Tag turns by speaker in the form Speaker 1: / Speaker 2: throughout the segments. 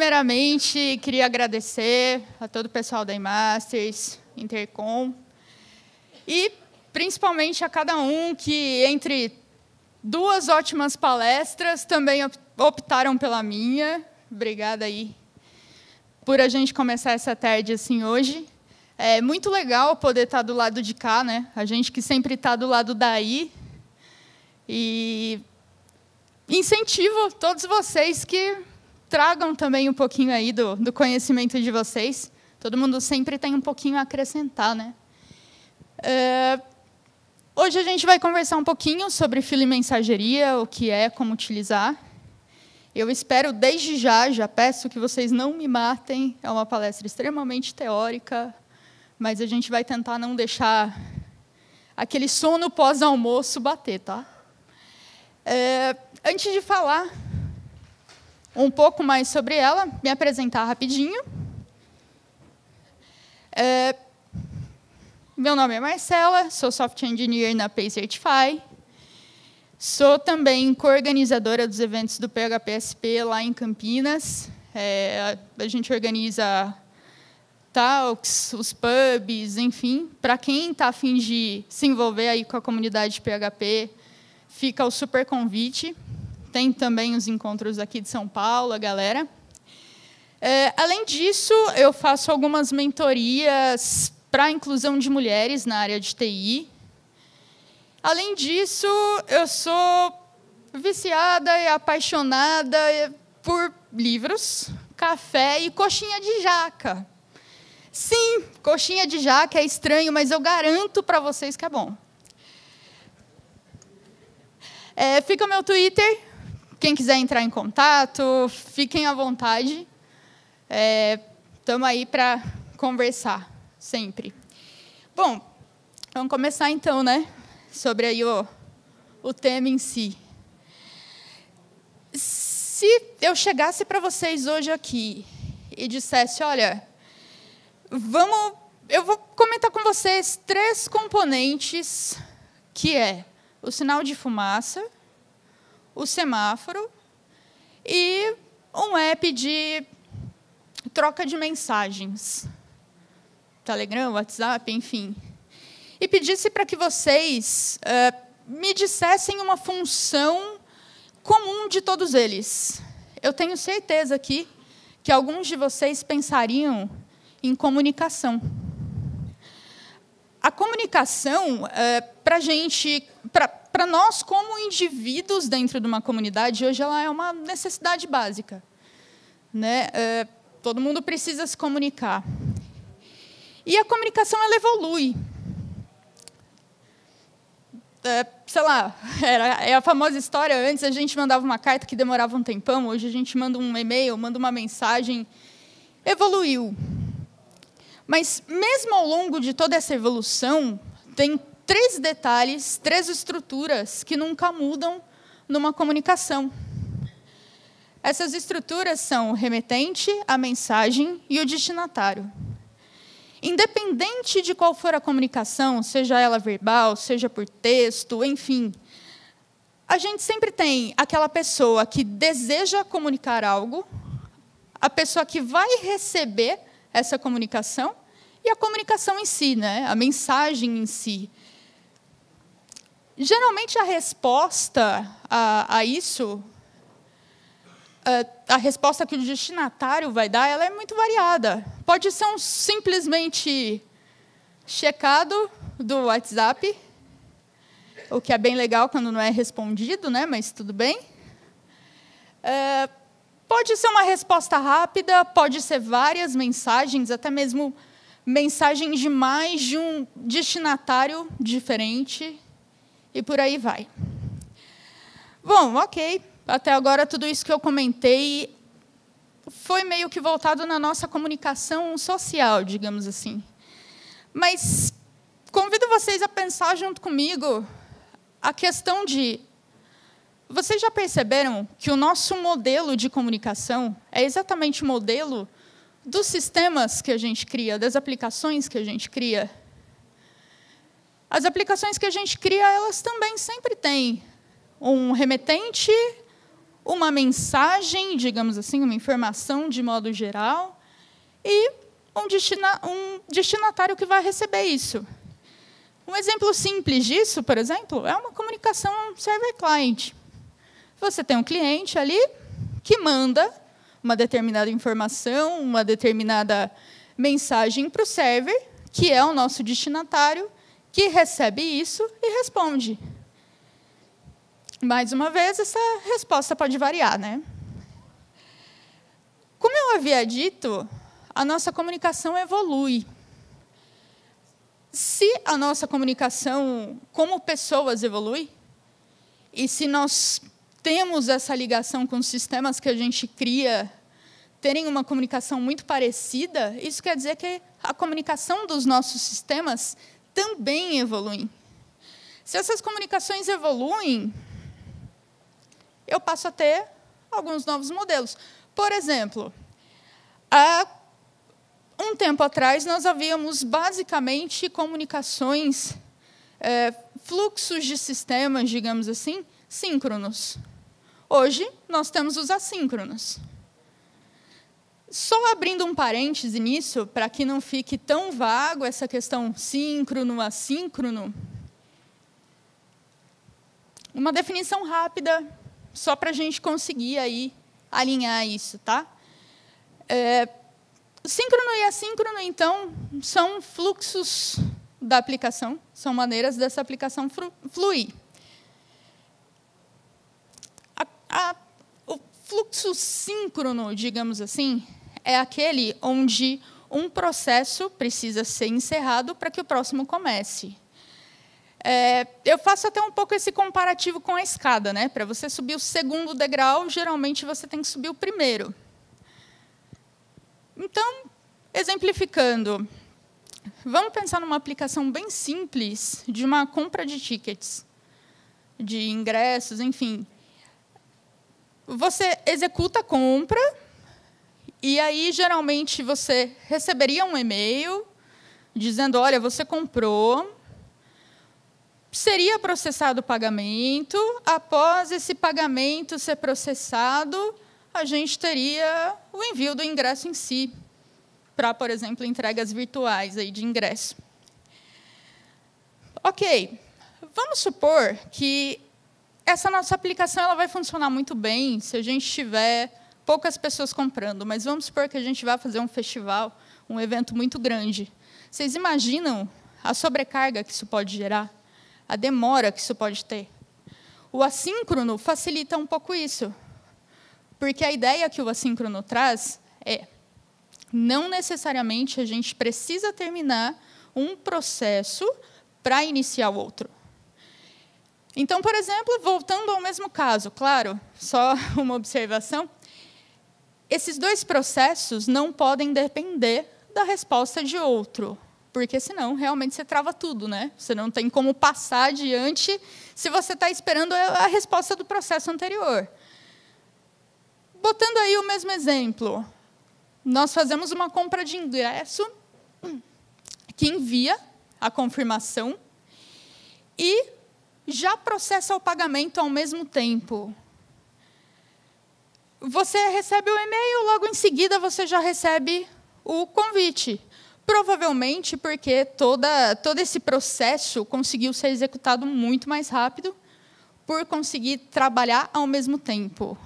Speaker 1: primeiramente, queria agradecer a todo o pessoal da eMasters, Intercom, e principalmente a cada um que, entre duas ótimas palestras, também optaram pela minha. Obrigada aí por a gente começar essa tarde assim hoje. É muito legal poder estar do lado de cá, né? A gente que sempre está do lado daí. E incentivo todos vocês que tragam também um pouquinho aí do conhecimento de vocês. Todo mundo sempre tem um pouquinho a acrescentar, né? Hoje a gente vai conversar um pouquinho sobre fila e mensageria, o que é, como utilizar. Eu espero, desde já peço que vocês não me matem. É uma palestra extremamente teórica, mas a gente vai tentar não deixar aquele sono pós-almoço bater, tá? Antes de falar um pouco mais sobre ela, me apresentar rapidinho. Meu nome é Marcela, sou Software Engineer na Paycertify. Sou também coorganizadora dos eventos do PHPSP lá em Campinas. A gente organiza talks, os pubs, enfim. Para quem está a fim de se envolver aí com a comunidade PHP, fica o super convite. Tem também os encontros aqui de São Paulo, a galera. Além disso, eu faço algumas mentorias para a inclusão de mulheres na área de TI. Além disso, eu sou viciada e apaixonada por livros, café e coxinha de jaca. Sim, coxinha de jaca é estranho, mas eu garanto para vocês que é bom. Fica o meu Twitter. Quem quiser entrar em contato, fiquem à vontade. Estamos aí para conversar, sempre. Bom, vamos começar então, né? Sobre aí o tema em si. Se eu chegasse para vocês hoje aqui e dissesse, olha, eu vou comentar com vocês 3 componentes, que é o sinal de fumaça, o semáforo e um app de troca de mensagens. Telegram, WhatsApp, enfim. E pedisse para que vocês me dissessem uma função comum de todos eles. Eu tenho certeza aqui que alguns de vocês pensariam em comunicação. A comunicação, para nós, como indivíduos dentro de uma comunidade, hoje ela é uma necessidade básica, né? Todo mundo precisa se comunicar. E a comunicação ela evolui. Sei lá, é a famosa história, antes a gente mandava uma carta que demorava um tempão, hoje a gente manda um e-mail, manda uma mensagem, evoluiu. Mas, mesmo ao longo de toda essa evolução, tem 3 detalhes, 3 estruturas que nunca mudam numa comunicação. Essas estruturas são o remetente, a mensagem e o destinatário. Independente de qual for a comunicação, seja ela verbal, seja por texto, enfim, a gente sempre tem aquela pessoa que deseja comunicar algo, a pessoa que vai receber essa comunicação e a comunicação em si, né? A mensagem em si. Geralmente, a resposta a isso, a resposta que o destinatário vai dar, ela é muito variada. Pode ser um simplesmente checado do WhatsApp, o que é bem legal quando não é respondido, né? Mas tudo bem. Pode ser uma resposta rápida, pode ser várias mensagens, até mesmo mensagens de mais de um destinatário diferente, e por aí vai. Bom, ok. Até agora, tudo isso que eu comentei foi meio que voltado na nossa comunicação social, digamos assim. Mas convido vocês a pensar junto comigo a questão de... Vocês já perceberam que o nosso modelo de comunicação é exatamente o modelo dos sistemas que a gente cria, das aplicações que a gente cria? As aplicações que a gente cria, elas também sempre têm um remetente, uma mensagem, digamos assim, uma informação de modo geral, e um destinatário que vai receber isso. Um exemplo simples disso, por exemplo, é uma comunicação server-client. Você tem um cliente ali que manda uma determinada informação, uma determinada mensagem para o server, que é o nosso destinatário, que recebe isso e responde. Mais uma vez, essa resposta pode variar, né? Como eu havia dito, a nossa comunicação evolui. Se a nossa comunicação como pessoas evolui, e se nós temos essa ligação com os sistemas que a gente cria, terem uma comunicação muito parecida, isso quer dizer que a comunicação dos nossos sistemas também evolui. Se essas comunicações evoluem, eu passo a ter alguns novos modelos. Por exemplo, há um tempo atrás, nós havíamos, basicamente, comunicações, fluxos de sistemas, digamos assim, síncronos. Hoje, nós temos os assíncronos. Só abrindo um parêntese nisso, para que não fique tão vago essa questão síncrono, assíncrono, uma definição rápida, só para a gente conseguir aí alinhar isso, tá? Síncrono e assíncrono, então, são fluxos da aplicação, são maneiras dessa aplicação fluir. O fluxo síncrono, digamos assim, é aquele onde um processo precisa ser encerrado para que o próximo comece. Eu faço até um pouco esse comparativo com a escada, né? Para você subir o segundo degrau, geralmente você tem que subir o primeiro. Então, exemplificando, vamos pensar numa aplicação bem simples de uma compra de tickets, de ingressos, enfim. Você executa a compra, e aí, geralmente, você receberia um e-mail dizendo, olha, você comprou, seria processado o pagamento, após esse pagamento ser processado, a gente teria o envio do ingresso em si, para, por exemplo, entregas virtuais aí de ingresso. Ok, vamos supor que essa nossa aplicação ela vai funcionar muito bem se a gente tiver poucas pessoas comprando, mas vamos supor que a gente vai fazer um festival, um evento muito grande. Vocês imaginam a sobrecarga que isso pode gerar? A demora que isso pode ter? O assíncrono facilita um pouco isso, porque a ideia que o assíncrono traz é, não necessariamente a gente precisa terminar um processo para iniciar o outro. Então, por exemplo, voltando ao mesmo caso, claro, só uma observação, esses dois processos não podem depender da resposta de outro, porque, senão, realmente, você trava tudo, né? Você não tem como passar adiante se você está esperando a resposta do processo anterior. Botando aí o mesmo exemplo, nós fazemos uma compra de ingresso que envia a confirmação e já processa o pagamento ao mesmo tempo. Você recebe o e-mail, logo em seguida você já recebe o convite. Provavelmente porque todo esse processo conseguiu ser executado muito mais rápido por conseguir trabalhar ao mesmo tempo.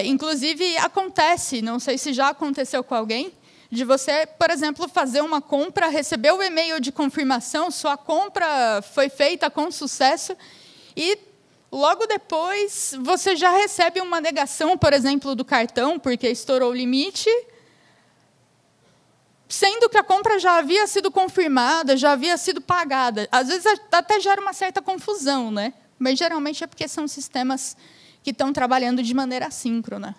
Speaker 1: Inclusive, acontece, não sei se já aconteceu com alguém, de você, por exemplo, fazer uma compra, receber o e-mail de confirmação, sua compra foi feita com sucesso, e logo depois você já recebe uma negação, por exemplo, do cartão, porque estourou o limite, sendo que a compra já havia sido confirmada, já havia sido pagada. Às vezes até gera uma certa confusão, né? Mas geralmente é porque são sistemas que estão trabalhando de maneira assíncrona.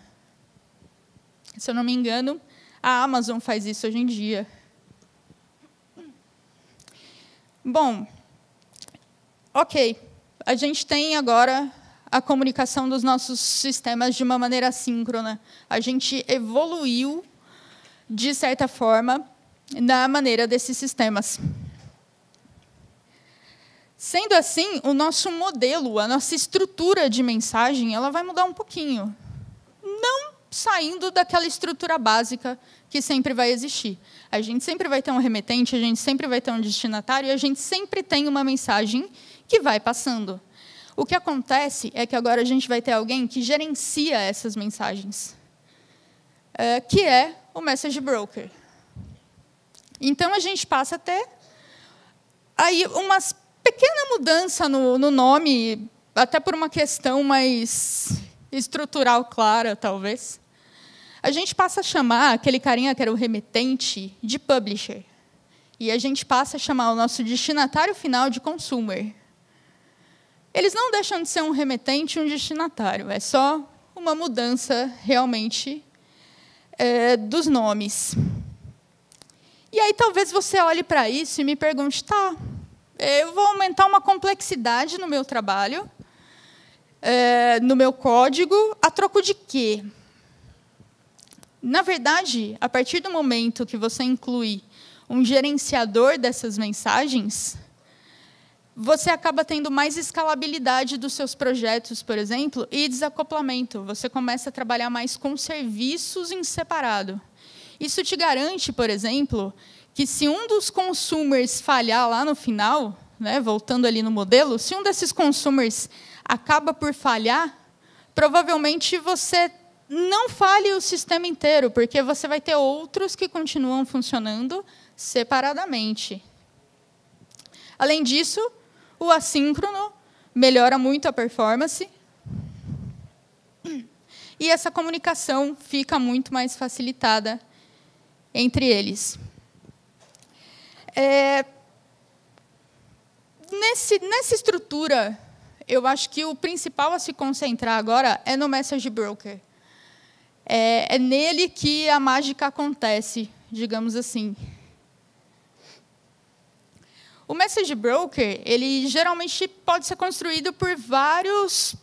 Speaker 1: Se eu não me engano, a Amazon faz isso hoje em dia. Bom, ok. A gente tem agora a comunicação dos nossos sistemas de uma maneira assíncrona. A gente evoluiu, de certa forma, na maneira desses sistemas. Sendo assim, o nosso modelo, a nossa estrutura de mensagem, ela vai mudar um pouquinho. Não saindo daquela estrutura básica que sempre vai existir. A gente sempre vai ter um remetente, a gente sempre vai ter um destinatário, e a gente sempre tem uma mensagem que vai passando. O que acontece é que agora a gente vai ter alguém que gerencia essas mensagens, que é o Message Broker. Então, a gente passa a ter aí uma pequena mudança no nome, até por uma questão mais estrutural clara, talvez. A gente passa a chamar aquele carinha que era o remetente de publisher. E a gente passa a chamar o nosso destinatário final de consumer. Eles não deixam de ser um remetente e um destinatário. É só uma mudança, realmente, dos nomes. E aí, talvez você olhe para isso e me pergunte, tá, eu vou aumentar uma complexidade no meu trabalho, no meu código, a troco de quê? Na verdade, a partir do momento que você inclui um gerenciador dessas mensagens, você acaba tendo mais escalabilidade dos seus projetos, por exemplo, e desacoplamento. Você começa a trabalhar mais com serviços em separado. Isso te garante, por exemplo, que se um dos consumers falhar lá no final, né, voltando ali no modelo, se um desses consumers acaba por falhar, provavelmente você não falhe o sistema inteiro, porque você vai ter outros que continuam funcionando separadamente. Além disso, o assíncrono melhora muito a performance e essa comunicação fica muito mais facilitada entre eles. Nessa estrutura, eu acho que o principal a se concentrar agora é no Message Broker. É nele que a mágica acontece, digamos assim. O Message Broker, ele geralmente pode ser construído por vários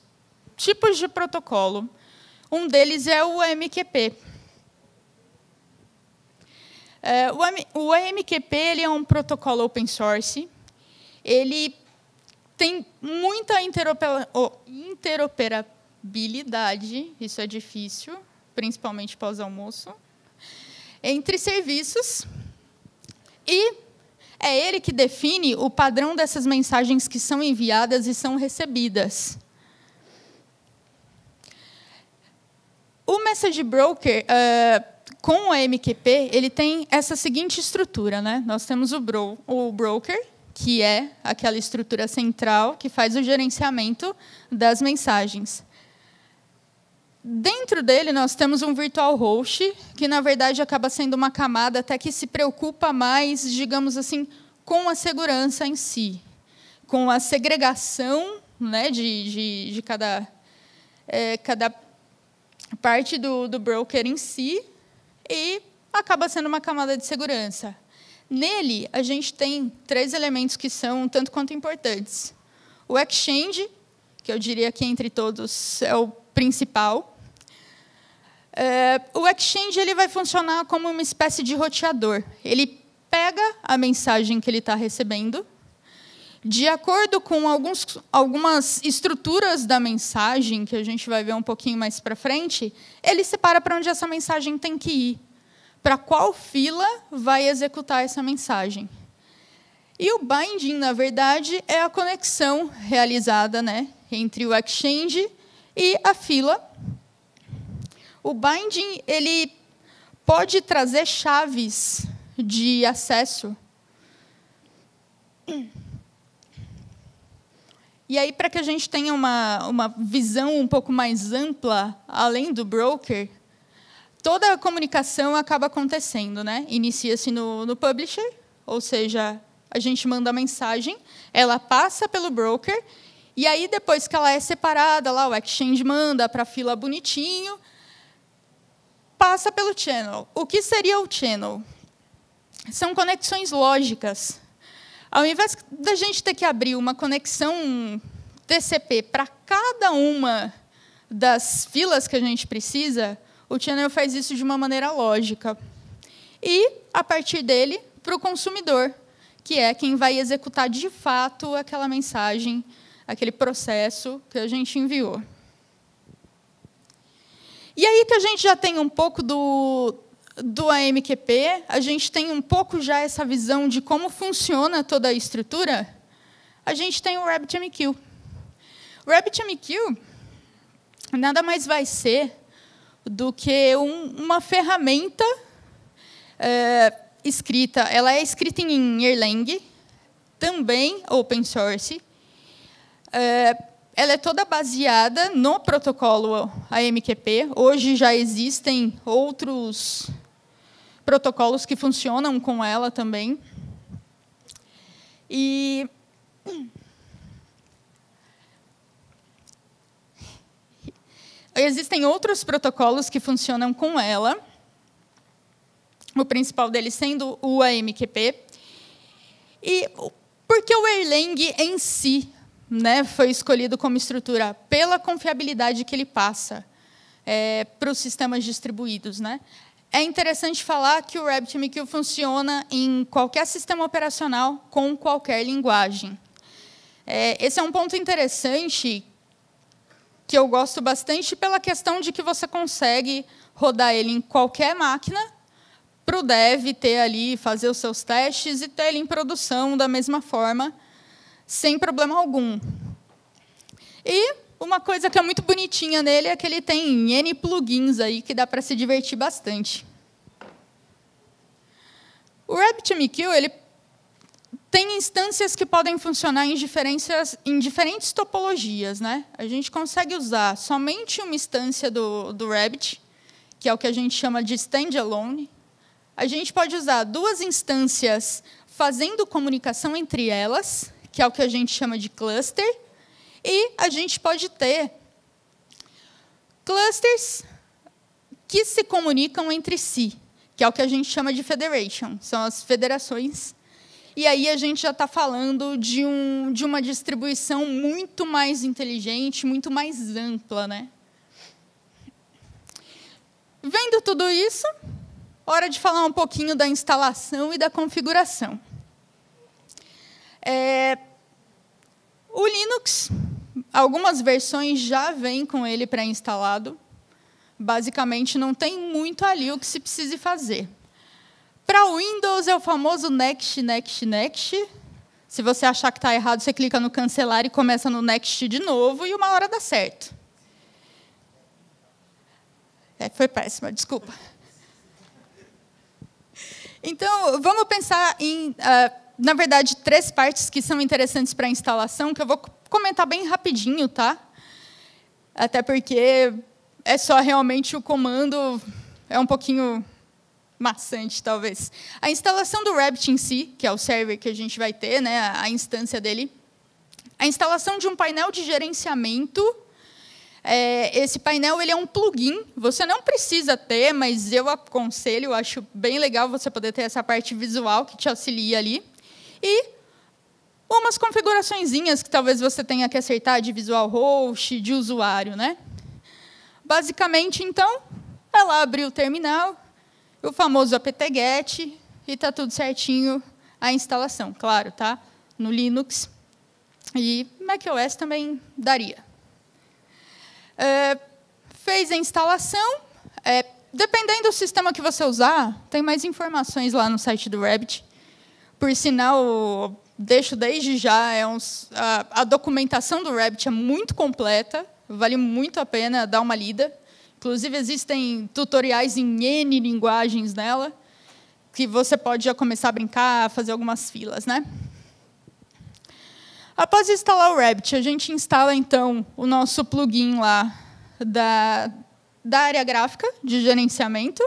Speaker 1: tipos de protocolo. Um deles é o AMQP. O AMQP ele é um protocolo open source. Ele tem muita interoperabilidade, isso é difícil, principalmente pós-almoço, entre serviços, e é ele que define o padrão dessas mensagens que são enviadas e são recebidas. O Message Broker, com o AMQP, ele tem essa seguinte estrutura, né? Nós temos o broker, que é aquela estrutura central que faz o gerenciamento das mensagens. Dentro dele, nós temos um virtual host, que, na verdade, acaba sendo uma camada até que se preocupa mais, digamos assim, com a segurança em si, com a segregação, né, de cada parte do broker em si, e acaba sendo uma camada de segurança. Nele, a gente tem 3 elementos que são tanto quanto importantes. O Exchange, que eu diria que, entre todos, é o principal. O Exchange ele vai funcionar como uma espécie de roteador. Ele pega a mensagem que ele está recebendo, de acordo com algumas estruturas da mensagem, que a gente vai ver um pouquinho mais para frente, ele separa para onde essa mensagem tem que ir, para qual fila vai executar essa mensagem. E o binding, na verdade, é a conexão realizada, né, entre o Exchange e a fila. O binding ele pode trazer chaves de acesso. E aí, para que a gente tenha uma visão um pouco mais ampla, além do broker, toda a comunicação acaba acontecendo, né? Inicia-se no publisher, ou seja, a gente manda a mensagem, ela passa pelo broker, e aí, depois que ela é separada, lá, o Exchange manda para a fila bonitinho, passa pelo channel. O que seria o channel? São conexões lógicas. Ao invés da gente ter que abrir uma conexão TCP para cada uma das filas que a gente precisa, o channel faz isso de uma maneira lógica. E, a partir dele, para o consumidor, que é quem vai executar de fato aquela mensagem, aquele processo que a gente enviou. E aí que a gente já tem um pouco do AMQP, a gente tem um pouco já essa visão de como funciona toda a estrutura, a gente tem o RabbitMQ. O RabbitMQ nada mais vai ser do que uma ferramenta escrita. Ela é escrita em Erlang, também open source. Ela é toda baseada no protocolo AMQP. Hoje já existem outros protocolos que funcionam com ela também. E existem outros protocolos que funcionam com ela, o principal deles sendo o AMQP. E por que o Erlang em si, né, foi escolhido como estrutura? Pela confiabilidade que ele passa para os sistemas distribuídos, né? É interessante falar que o RabbitMQ funciona em qualquer sistema operacional com qualquer linguagem. Esse é um ponto interessante que eu gosto bastante pela questão de que você consegue rodar ele em qualquer máquina, para o dev ter ali, fazer os seus testes e ter ele em produção da mesma forma, sem problema algum. E uma coisa que é muito bonitinha nele é que ele tem N plugins aí que dá para se divertir bastante. O RabbitMQ ele tem instâncias que podem funcionar em diferentes topologias, né? A gente consegue usar somente uma instância do Rabbit, que é o que a gente chama de standalone. A gente pode usar duas instâncias fazendo comunicação entre elas, que é o que a gente chama de cluster, e a gente pode ter clusters que se comunicam entre si, que é o que a gente chama de federation, são as federações. E aí a gente já está falando de uma distribuição muito mais inteligente, muito mais ampla, né? Vendo tudo isso, hora de falar um pouquinho da instalação e da configuração. O Linux, algumas versões já vêm com ele pré-instalado. Basicamente, não tem muito ali o que se precise fazer. Para o Windows, é o famoso next, next, next. Se você achar que está errado, você clica no cancelar e começa no next de novo, e uma hora dá certo. Foi péssima, desculpa. Então, vamos pensar em, na verdade, 3 partes que são interessantes para a instalação, que eu vou comentar bem rapidinho, tá? Até porque é só realmente o comando, é um pouquinho maçante, talvez. A instalação do Rabbit em si, que é o server que a gente vai ter, né, a instância dele. A instalação de um painel de gerenciamento. Esse painel ele é um plugin. Você não precisa ter, mas eu aconselho, eu acho bem legal você poder ter essa parte visual que te auxilia ali. E umas configuraçõezinhas que talvez você tenha que acertar de visual host, de usuário, né? Basicamente, então, ela abre o terminal, o famoso apt-get, e está tudo certinho a instalação. Claro, tá? No Linux e macOS também daria. Fez a instalação. Dependendo do sistema que você usar, tem mais informações lá no site do Rabbit. Por sinal, deixo desde já, a documentação do Rabbit é muito completa, vale muito a pena dar uma lida. Inclusive, existem tutoriais em N linguagens nela, que você pode já começar a brincar, fazer algumas filas, né? Após instalar o Rabbit, a gente instala, então, o nosso plugin lá da área gráfica de gerenciamento.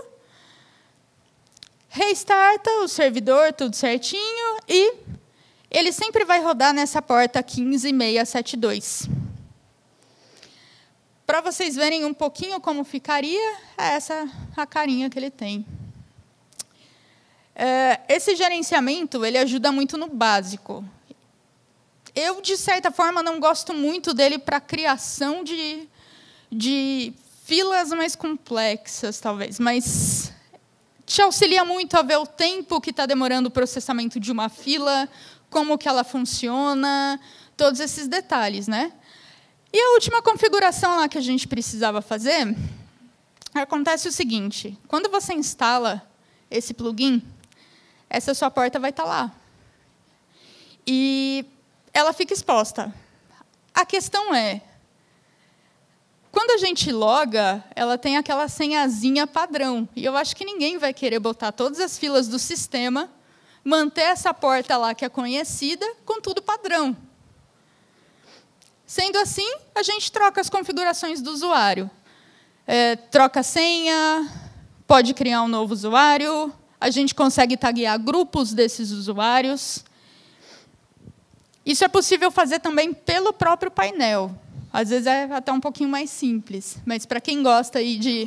Speaker 1: Restarta o servidor, tudo certinho, e ele sempre vai rodar nessa porta 15672. Para vocês verem um pouquinho como ficaria, é essa a carinha que ele tem. Esse gerenciamento ele ajuda muito no básico. Eu, de certa forma, não gosto muito dele para a criação de filas mais complexas, talvez. Mas, te auxilia muito a ver o tempo que está demorando o processamento de uma fila, como que ela funciona, todos esses detalhes, né? E a última configuração lá que a gente precisava fazer, acontece o seguinte, quando você instala esse plugin, essa sua porta vai estar lá. E ela fica exposta. A questão é, quando a gente loga, ela tem aquela senhazinha padrão. E eu acho que ninguém vai querer botar todas as filas do sistema, manter essa porta lá que é conhecida, com tudo padrão. Sendo assim, a gente troca as configurações do usuário. Troca a senha, pode criar um novo usuário, a gente consegue taguear grupos desses usuários. Isso é possível fazer também pelo próprio painel. Às vezes é até um pouquinho mais simples, mas para quem gosta aí de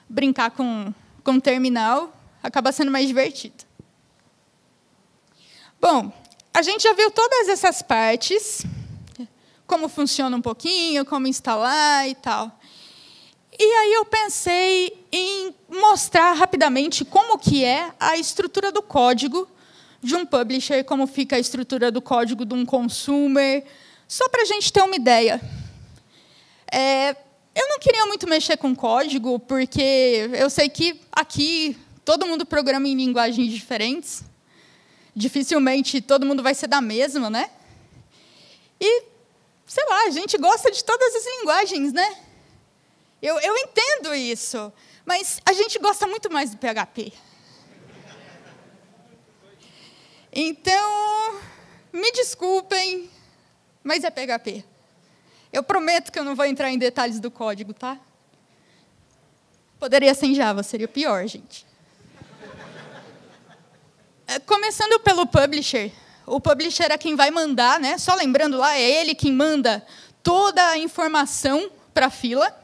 Speaker 1: brincar com terminal, acaba sendo mais divertido. Bom, a gente já viu todas essas partes, como funciona um pouquinho, como instalar e tal. E aí eu pensei em mostrar rapidamente como que é a estrutura do código de um publisher, como fica a estrutura do código de um consumer, só para a gente ter uma ideia. Eu não queria muito mexer com código, porque eu sei que aqui todo mundo programa em linguagens diferentes. Dificilmente todo mundo vai ser da mesma, né? E, sei lá, a gente gosta de todas as linguagens, né? Eu entendo isso, mas a gente gosta muito mais do PHP. Então, me desculpem, mas é PHP. Eu prometo que eu não vou entrar em detalhes do código, tá? Poderia ser em Java, seria pior, gente. Começando pelo publisher. O publisher é quem vai mandar, né? Só lembrando lá, é ele quem manda toda a informação para a fila,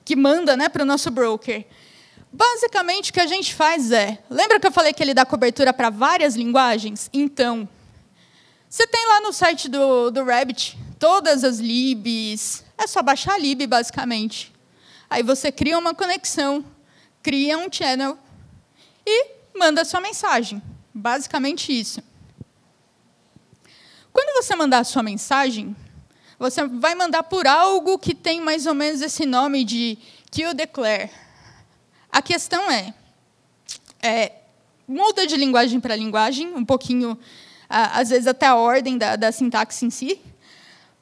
Speaker 1: que manda, né, para o nosso broker. Basicamente, o que a gente faz lembra que eu falei que ele dá cobertura para várias linguagens? Então, você tem lá no site do Rabbit todas as libs, é só baixar a lib, basicamente. Aí você cria uma conexão, cria um channel e manda a sua mensagem. Basicamente isso. Quando você mandar a sua mensagem, você vai mandar por algo que tem mais ou menos esse nome de queue_declare. A questão muda de linguagem para linguagem, um pouquinho, às vezes até a ordem da sintaxe em si,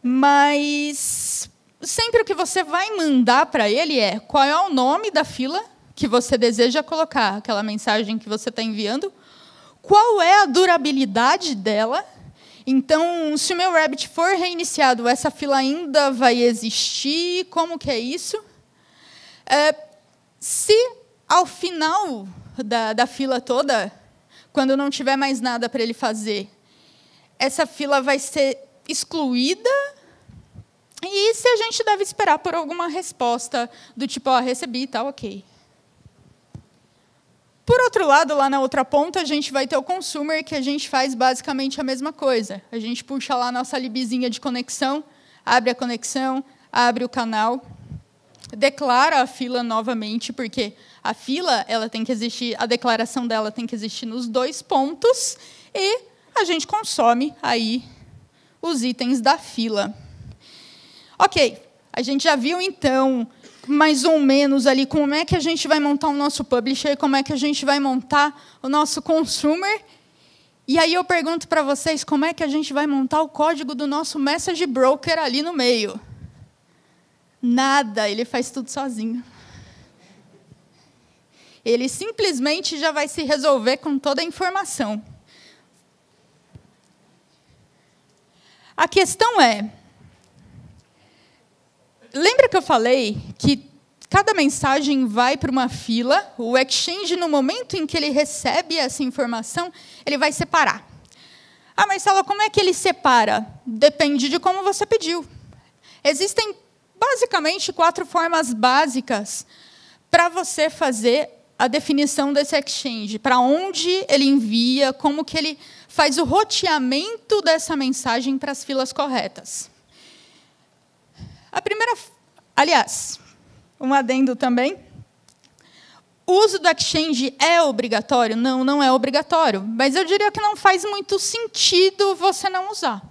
Speaker 1: mas sempre o que você vai mandar para ele qual é o nome da fila que você deseja colocar, aquela mensagem que você está enviando, qual é a durabilidade dela. Então, se o meu Rabbit for reiniciado, essa fila ainda vai existir? Como que é isso? Se, ao final da fila toda, quando não tiver mais nada para ele fazer, essa fila vai ser excluída, e se a gente deve esperar por alguma resposta do tipo, recebi, tá, ok. Por outro lado, lá na outra ponta, a gente vai ter o consumer, que a gente faz basicamente a mesma coisa. A gente puxa lá a nossa libzinha de conexão, abre a conexão, abre o canal, declara a fila novamente, porque a fila ela tem que existir, a declaração dela tem que existir nos 2 pontos, e a gente consome aí os itens da fila. Ok, a gente já viu, então, mais ou menos ali como é que a gente vai montar o nosso publisher, como é que a gente vai montar o nosso consumer. E aí eu pergunto para vocês, como é que a gente vai montar o código do nosso message broker ali no meio? Nada, ele faz tudo sozinho. Ele simplesmente já vai se resolver com toda a informação. A questão lembra que eu falei que cada mensagem vai para uma fila, o Exchange, no momento em que ele recebe essa informação, ele vai separar. Marcela, como é que ele separa? Depende de como você pediu. Existem, basicamente, 4 formas básicas para você fazer a definição desse Exchange, para onde ele envia, como que ele faz o roteamento dessa mensagem para as filas corretas. A primeira, aliás, um adendo também. O uso do Exchange é obrigatório? Não, não é obrigatório. Mas eu diria que não faz muito sentido você não usar.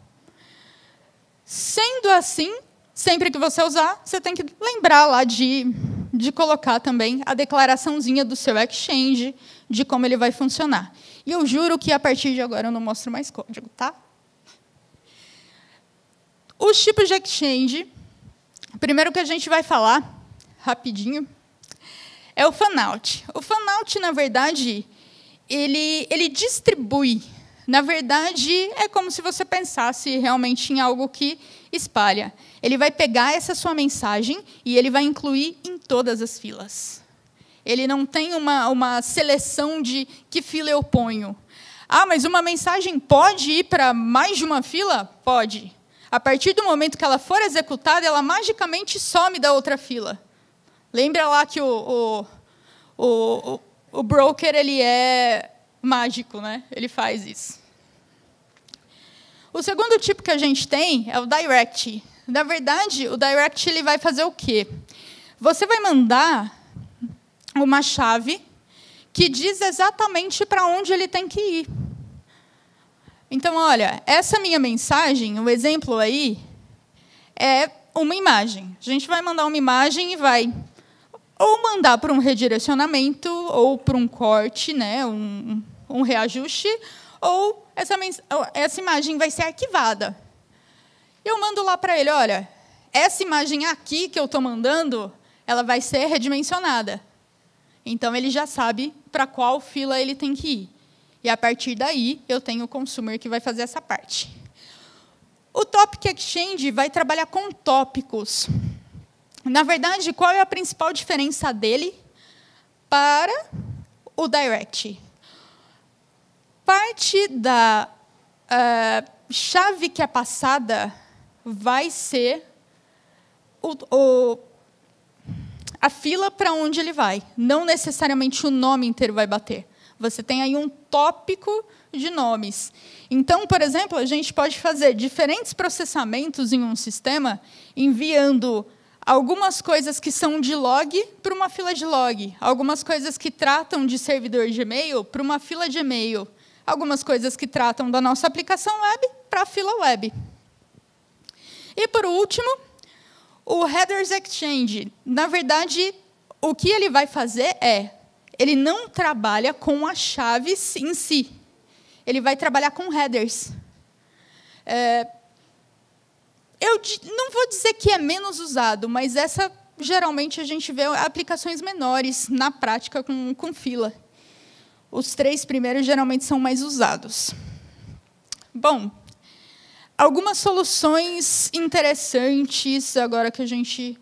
Speaker 1: Sendo assim, sempre que você usar, você tem que lembrar lá de colocar também a declaraçãozinha do seu Exchange, de como ele vai funcionar. E eu juro que, a partir de agora, eu não mostro mais código, tá? Os tipos de Exchange, o primeiro que a gente vai falar, rapidinho, é o Fanout. O Fanout, na verdade, ele distribui. Na verdade, é como se você pensasse realmente em algo que espalha. Ele vai pegar essa sua mensagem e ele vai incluir em todas as filas. Ele não tem uma seleção de que fila eu ponho. Ah, mas uma mensagem pode ir para mais de uma fila? Pode. A partir do momento que ela for executada, ela magicamente some da outra fila. Lembra lá que o broker ele é mágico, né? Ele faz isso. O segundo tipo que a gente tem é o Direct. Na verdade, o Direct ele vai fazer o quê? Você vai mandar uma chave que diz exatamente para onde ele tem que ir. Então, olha, essa minha mensagem, o exemplo aí, é uma imagem. A gente vai mandar uma imagem e vai ou mandar para um redirecionamento, ou para um corte, né, um reajuste, ou essa imagem vai ser arquivada. Eu mando lá para ele, olha, essa imagem aqui que eu estou mandando, ela vai ser redimensionada. Então, ele já sabe para qual fila ele tem que ir. E, a partir daí, eu tenho o consumer que vai fazer essa parte. O Topic Exchange vai trabalhar com tópicos. Na verdade, qual é a principal diferença dele para o Direct? Parte da chave que é passada vai ser a fila para onde ele vai. Não necessariamente o nome inteiro vai bater. Você tem aí um tópico de nomes. Então, por exemplo, a gente pode fazer diferentes processamentos em um sistema, enviando algumas coisas que são de log para uma fila de log, algumas coisas que tratam de servidor de e-mail para uma fila de e-mail, algumas coisas que tratam da nossa aplicação web para a fila web. E, por último, o Headers Exchange. Na verdade, o que ele vai fazer é, ele não trabalha com as chaves em si. Ele vai trabalhar com headers. Eu não vou dizer que é menos usado, mas essa, geralmente, a gente vê aplicações menores na prática com fila. Os 3 primeiros, geralmente, são mais usados. Bom, algumas soluções interessantes, agora que a gente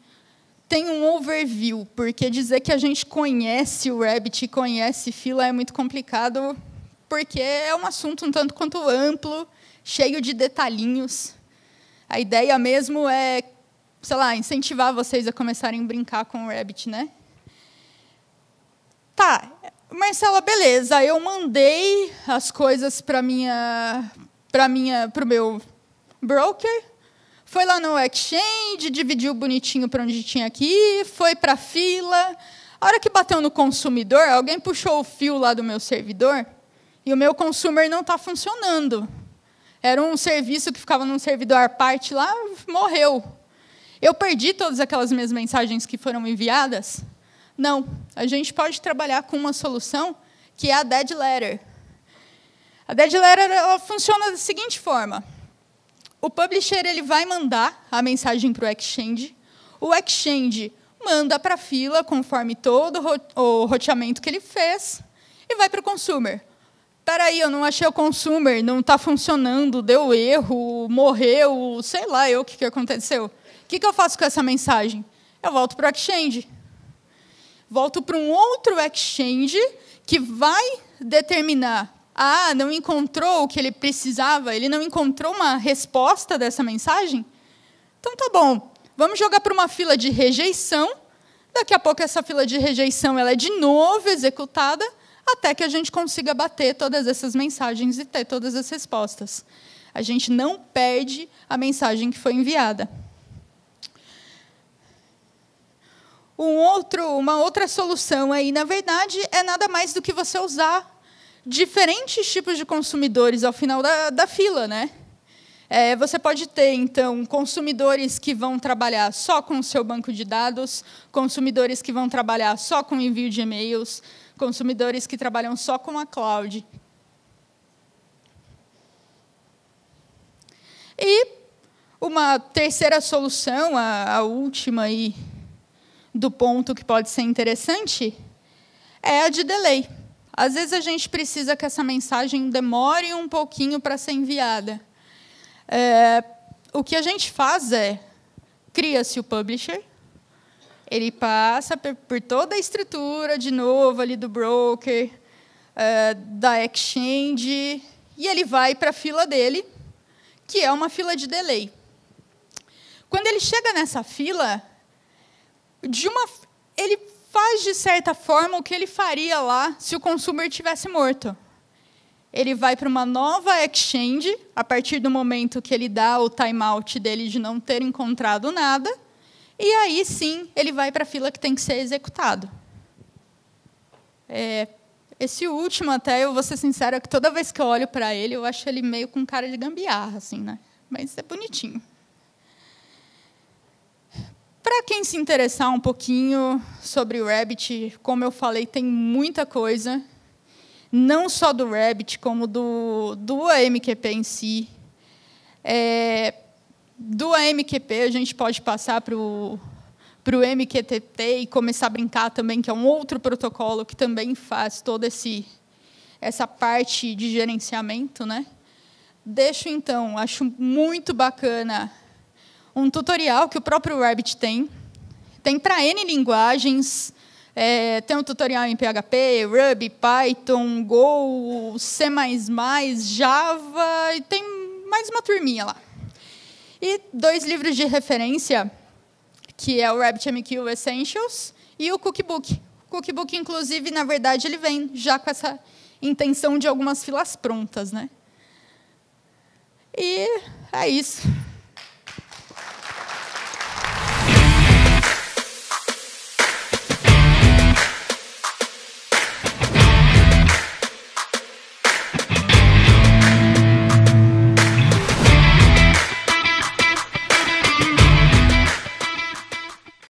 Speaker 1: tem um overview, porque dizer que a gente conhece o Rabbit e conhece fila é muito complicado, porque é um assunto um tanto quanto amplo, cheio de detalhinhos. A ideia mesmo é, sei lá, incentivar vocês a começarem a brincar com o Rabbit, né? Tá, Marcela, beleza, eu mandei as coisas para o meu broker, foi lá no Exchange, dividiu bonitinho para onde tinha que ir, foi para a fila. A hora que bateu no consumidor, alguém puxou o fio lá do meu servidor e o meu consumer não está funcionando. Era um serviço que ficava num servidor à parte lá, morreu. Eu perdi todas aquelas minhas mensagens que foram enviadas? Não. A gente pode trabalhar com uma solução que é a Dead Letter. A Dead Letter ela funciona da seguinte forma. O publisher ele vai mandar a mensagem para o Exchange. O Exchange manda para a fila, conforme todo o roteamento que ele fez, e vai para o consumer. Espera aí, eu não achei o consumer, não está funcionando, deu erro, morreu, sei lá o que aconteceu. O que eu faço com essa mensagem? Eu volto para o Exchange. Volto para um outro Exchange que vai determinar não encontrou o que ele precisava, ele não encontrou uma resposta dessa mensagem? Então, tá bom, vamos jogar para uma fila de rejeição, daqui a pouco essa fila de rejeição ela é de novo executada, até que a gente consiga bater todas essas mensagens e ter todas as respostas. A gente não perde a mensagem que foi enviada. Uma outra solução aí, na verdade, é nada mais do que você usar diferentes tipos de consumidores ao final da fila, né? Você pode ter, então, consumidores que vão trabalhar só com o seu banco de dados, consumidores que vão trabalhar só com envio de e-mails, consumidores que trabalham só com a cloud. E uma terceira solução, a última aí, do ponto que pode ser interessante, é a de delay. Às vezes, a gente precisa que essa mensagem demore um pouquinho para ser enviada. O que a gente faz cria-se o publisher, ele passa por toda a estrutura, de novo, ali do broker, da exchange, e ele vai para a fila dele, que é uma fila de delay. Quando ele chega nessa fila, ele faz, de certa forma, o que ele faria lá se o consumer tivesse morto. Ele vai para uma nova exchange, a partir do momento que ele dá o timeout dele de não ter encontrado nada, e aí, sim, ele vai para a fila que tem que ser executado. Esse último, até, eu vou ser sincera, que toda vez que eu olho para ele, eu acho ele meio com cara de gambiarra, assim, né? Mas é bonitinho. Para quem se interessar um pouquinho sobre o Rabbit, como eu falei, tem muita coisa, não só do Rabbit, como do AMQP em si. Do AMQP, a gente pode passar para o MQTT e começar a brincar também, que é um outro protocolo que também faz toda essa parte de gerenciamento, né? Deixo, então, acho muito bacana um tutorial que o próprio Rabbit tem. Tem para N linguagens, tem um tutorial em PHP, Ruby, Python, Go, C++, Java, e tem mais uma turminha lá. E 2 livros de referência, que é o RabbitMQ Essentials e o Cookbook. O Cookbook, inclusive, na verdade, ele vem já com essa intenção de algumas filas prontas, né? E é isso.